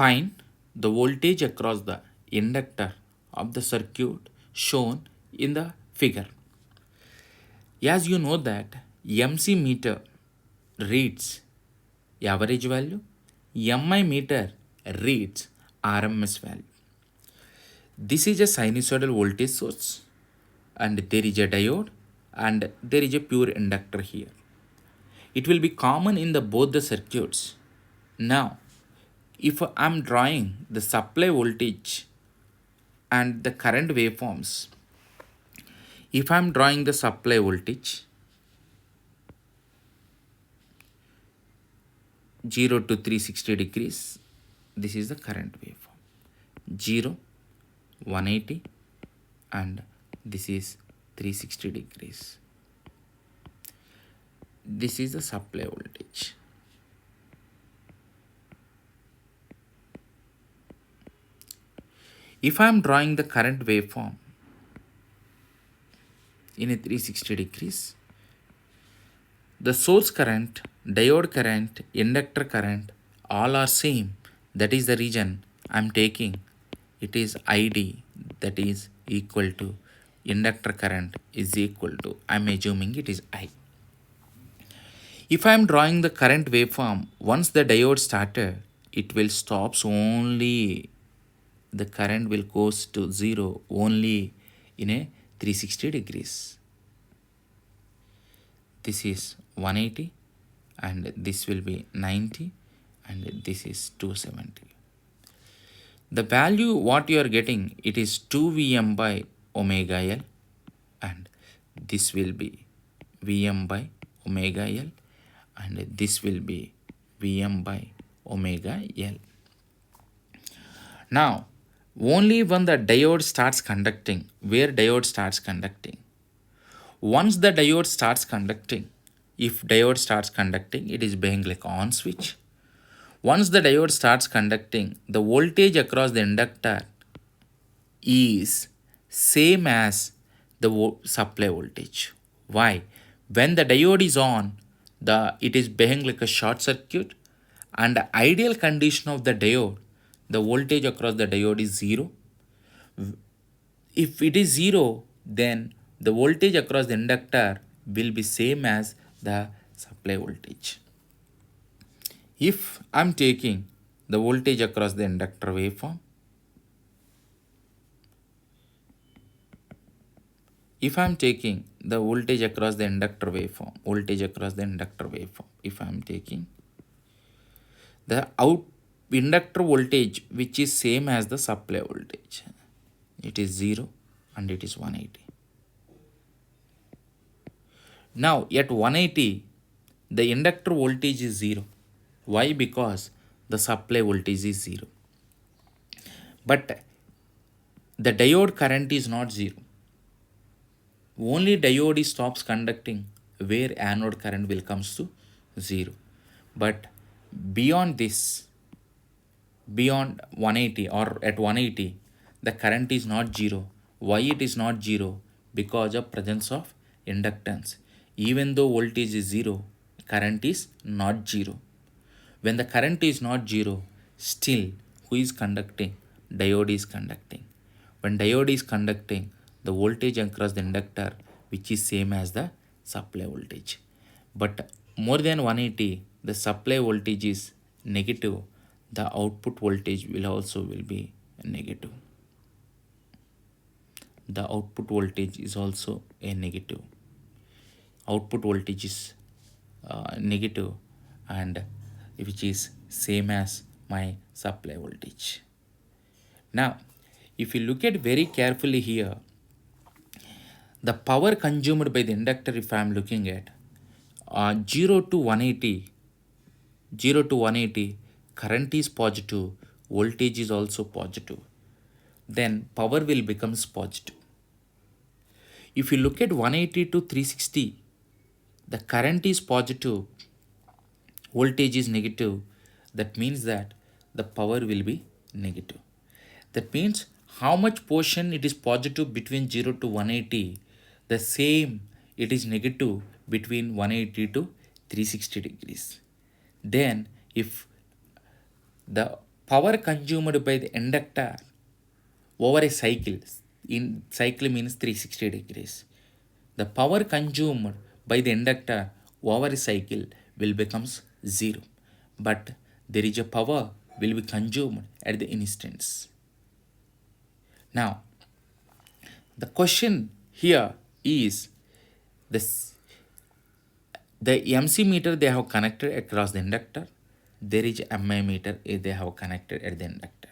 Find the voltage across the inductor of the circuit shown in the figure. As you know that MC meter reads average value, MI meter reads RMS value. This is a sinusoidal voltage source, and there is a diode, and there is a pure inductor here. It will be common in the both the circuits. Now, if I am drawing the supply voltage and the current waveforms, if I am drawing the supply voltage 0 to 360 degrees, this is the current waveform. 0, 180, and this is 360 degrees. This is the supply voltage. If I am drawing the current waveform in a 360 degrees, the source current, diode current, inductor current all are same. That is the reason I am taking it is ID, that is equal to inductor current is equal to, I am assuming it is I. If I am drawing the current waveform, once the diode started, it will stops only, the current will goes to 0 only in a 360 degrees. This is 180, and this will be 90, and this is 270. The value what you are getting, it is 2 Vm by omega L, and this will be Vm by omega L, and this will be Vm by omega L. Now, only when the diode starts conducting, where diode starts conducting, once the diode starts conducting, if diode starts conducting, it is being like on switch. Once the diode starts conducting, the voltage across the inductor is same as the supply voltage. Why? When the diode is on, it is behaving like a short circuit, and the ideal condition of the diode, the voltage across the diode is 0. If it is 0, then the voltage across the inductor will be same as the supply voltage. If I am taking the voltage across the inductor waveform, if I am taking the voltage across the inductor waveform, if I am taking the inductor voltage which is same as the supply voltage, it is 0 and it is 180. Now at 180, the inductor voltage is 0. Why? Because the supply voltage is 0. But the diode current is not 0. Only diode stops conducting where anode current will comes to 0. But beyond this, beyond 180 or at 180, the current is not 0. Why it is not 0? Because of presence of inductance. Even though voltage is 0, current is not 0. When the current is not 0, still who is conducting? Diode is conducting. When diode is conducting, the voltage across the inductor which is same as the supply voltage. But more than 180, the supply voltage is negative, the output voltage will be negative. The output voltage is also a negative. Output voltage is negative, and which is same as my supply voltage. Now, if you look at very carefully here, the power consumed by the inductor, if I am looking at 0 to 180, current is positive, voltage is also positive, then power will becomes positive. If you look at 180 to 360, the current is positive, voltage is negative, that means that the power will be negative. That means how much portion it is positive between 0 to 180, the same it is negative between 180 to 360 degrees. Then if the power consumed by the inductor over a cycle, in cycle means 360 degrees, the power consumed by the inductor over a cycle will becomes zero, but there is a power will be consumed at the instance. Now the question here is this: the MC meter they have connected across the inductor, there is MI meter they have connected at the inductor.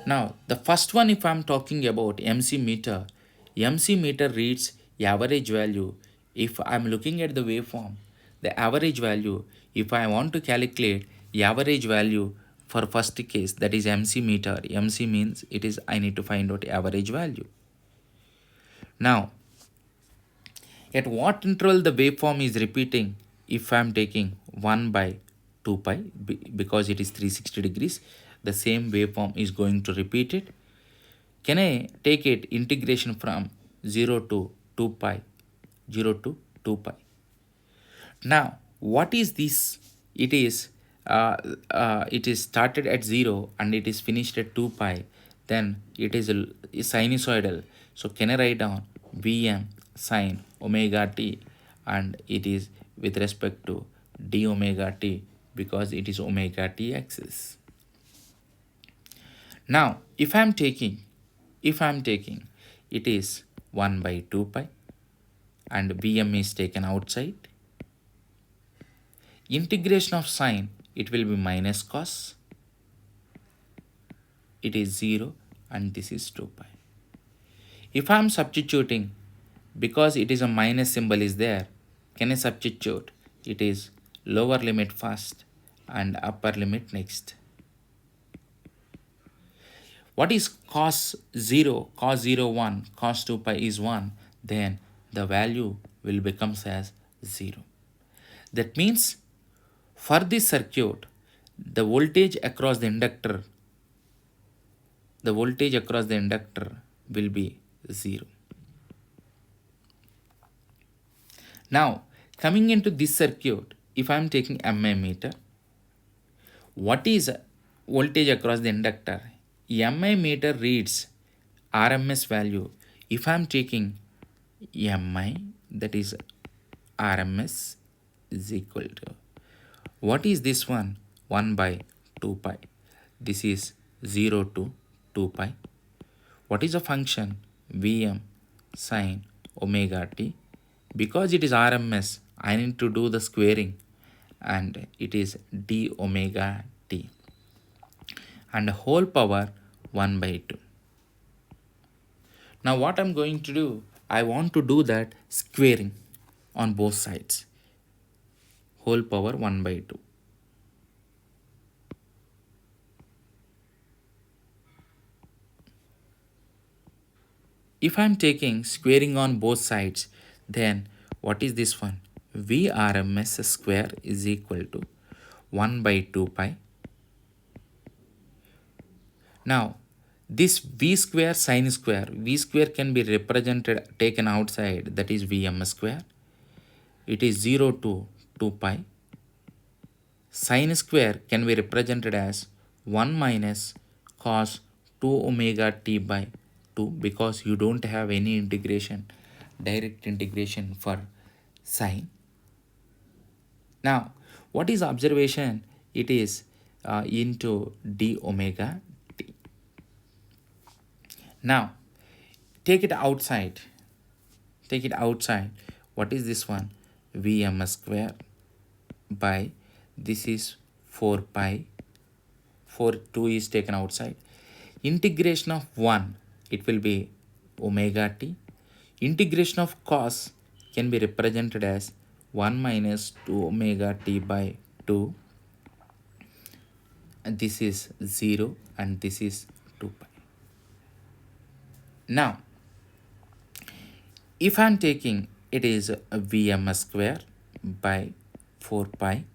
Now the first one, if I'm talking about MC meter reads average value. If I'm looking at the waveform, the average value, if I want to calculate average value for first case, that is MC meter, MC means it is I need to find out average value. Now at what interval the waveform is repeating? If I am taking 1 by 2 pi, because it is 360 degrees, the same waveform is going to repeat it. Can I take it integration from 0 to 2 pi, 0 to 2 pi? Now, what is this? It is started at 0 and it is finished at 2 pi. Then it is a sinusoidal. So can I write down Vm sine omega t, and it is with respect to d omega t because it is omega t axis. Now if I am taking it is 1 by 2 pi and Vm is taken outside. Integration of sine, it will be minus cos. It is 0 and this is 2 pi. If I am substituting, because it is a minus symbol is there, can I substitute? It is lower limit first and upper limit next. What is cos 0? Cos 0 1, cos 2 pi is 1, then the value will becomes as 0. That means for this circuit, the voltage across the inductor will be 0. Now coming into this circuit, if I am taking MI meter, what is voltage across the inductor? MI meter reads RMS value. If I am taking MI, that is RMS is equal to, what is this one? 1 by 2 pi. This is 0 to 2 pi. What is the function? Vm sine omega t. Because it is RMS, I need to do the squaring, and it is d omega t, and whole power 1 by 2. Now what I'm going to do, I want to do that squaring on both sides, whole power 1 by 2. If I'm taking squaring on both sides, then what is this one? Vrms square is equal to 1 by 2 pi. Now this v square sine square, v square can be represented, taken outside, that is Vm square. It is 0 to 2 pi. Sine square can be represented as 1 minus cos 2 omega t by 2, because you don't have any integration, direct integration for sine. Now what is observation? It is into d omega t. Now take it outside. What is this one? Vm square by, this is 4 pi, 4 2 is taken outside. Integration of 1, it will be omega t. Integration of cos can be represented as 1 minus 2 omega t by 2, and this is 0 and this is 2 pi. Now if I am taking, it is a Vm square by 4 pi,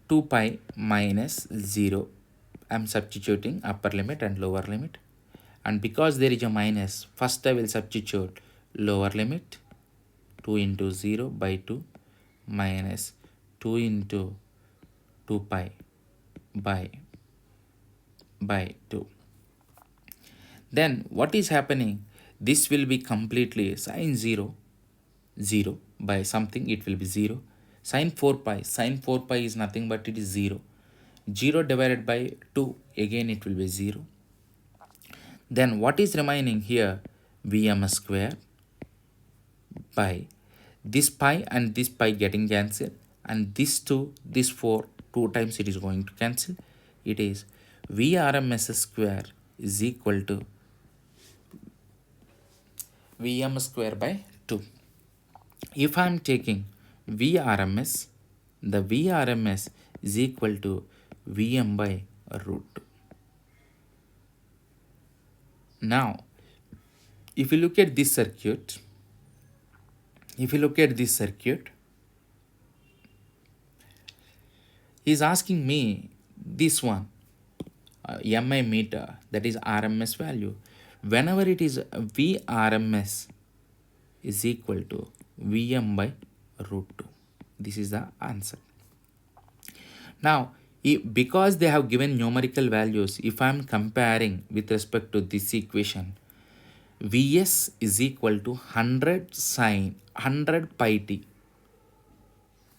2 pi minus 0. I am substituting upper limit and lower limit, and because there is a minus, first I will substitute lower limit, 2 into 0 by 2 minus 2 into 2 pi by 2. Then what is happening? This will be completely sine 0, 0 by something, it will be 0. Sine 4 pi is nothing but it is 0. 0 divided by 2, again it will be 0. Then what is remaining here? Vm square by this pi and this pi getting cancelled, and this 2, this 4, 2 times it is going to cancel. It is Vrms square is equal to Vm square by 2. If I am taking Vrms, the Vrms is equal to Vm by root 2. Now, if you look at this circuit, he is asking me this one, MI meter, that is RMS value. Whenever it is Vrms is equal to Vm by root 2. This is the answer. Now, because they have given numerical values, if I am comparing with respect to this equation, Vs is equal to 100 sine 100 pi t.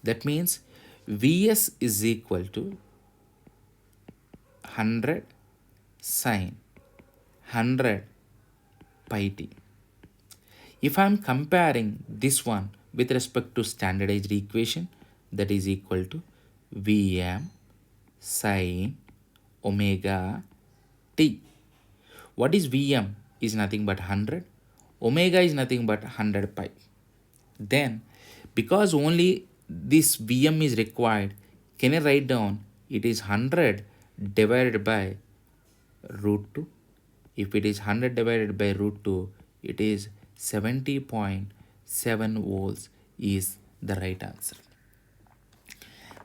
That means Vs is equal to 100 sine 100 pi t. If I am comparing this one with respect to standardized equation, that is equal to Vm sine omega t. What is Vm? Is nothing but 100. Omega is nothing but 100 pi. Then, because only this Vm is required, can I write down it is 100 divided by root 2. If it is 100 divided by root 2, it is 70.7 volts is the right answer.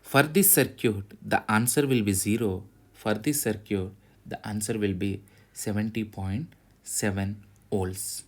For this circuit, the answer will be 0. For this circuit, the answer will be 70.7 volts.